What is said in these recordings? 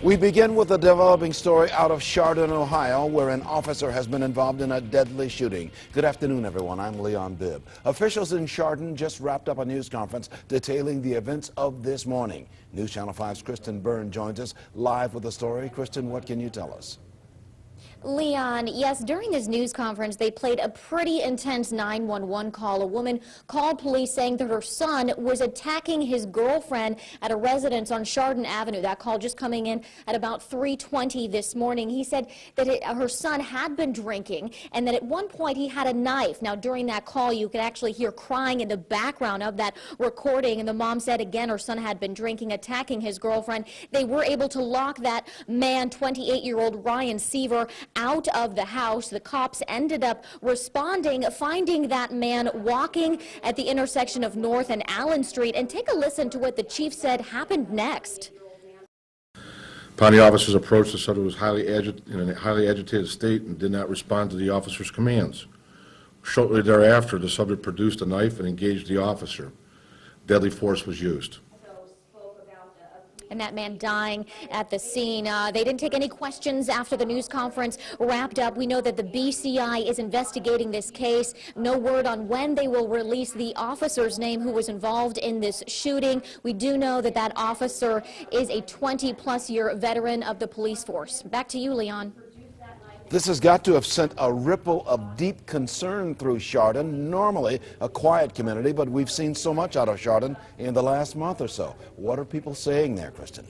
We begin with a developing story out of Chardon, Ohio, where an officer has been involved in a deadly shooting. Good afternoon, everyone. I'm Leon Bibb. Officials in Chardon just wrapped up a news conference detailing the events of this morning. News Channel 5's KRISTIN Byrne joins us live with the story. KRISTIN, what can you tell us? Leon, yes, during this news conference, they played a pretty intense 911 call. A woman called police saying that her son was attacking his girlfriend at a residence on Chardon Avenue. That call just coming in at about 3:20 this morning. He said that her son had been drinking and that at one point he had a knife. Now, during that call, you could actually hear crying in the background of that recording. And the mom said, again, her son had been drinking, attacking his girlfriend. They were able to lock that man, 28-year-old Ryan Seaver, out of the house. The cops ended up responding, finding that man walking at the intersection of North and Allen Street. And take a listen to what the chief said happened next. Upon the officer's approach, the subject was in a highly agitated state and did not respond to the officer's commands. Shortly thereafter, the subject produced a knife and engaged the officer. Deadly force was used. And that man dying at the scene. They didn't take any questions after the news conference wrapped up. We know that the BCI is investigating this case. No word on when they will release the officer's name who was involved in this shooting. We do know that that officer is a 20-plus year veteran of the police force. Back to you, Leon. This has got to have sent a ripple of deep concern through Chardon, normally a quiet community, but we've seen so much out of Chardon in the last month or so. What are people saying there, KRISTIN?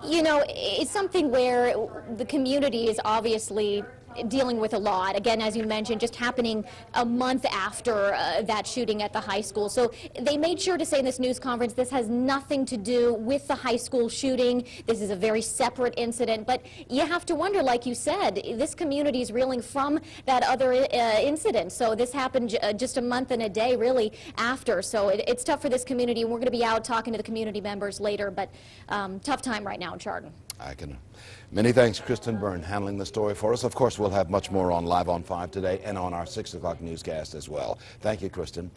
You know, it's something where the community is obviously dealing with a lot. Again, as you mentioned, just happening a month after that shooting at the high school. So they made sure to say in this news conference, this has nothing to do with the high school shooting. This is a very separate incident. But you have to wonder, like you said, this community is reeling from that other incident. So this happened just a month and a day really after. So it's tough for this community. And we're going to be out talking to the community members later. But tough time right now in Chardon. Many thanks, KRISTIN Byrne, handling the story for us. Of course, we'll have much more on Live on 5 today and on our 6 o'clock newscast as well. Thank you, KRISTIN.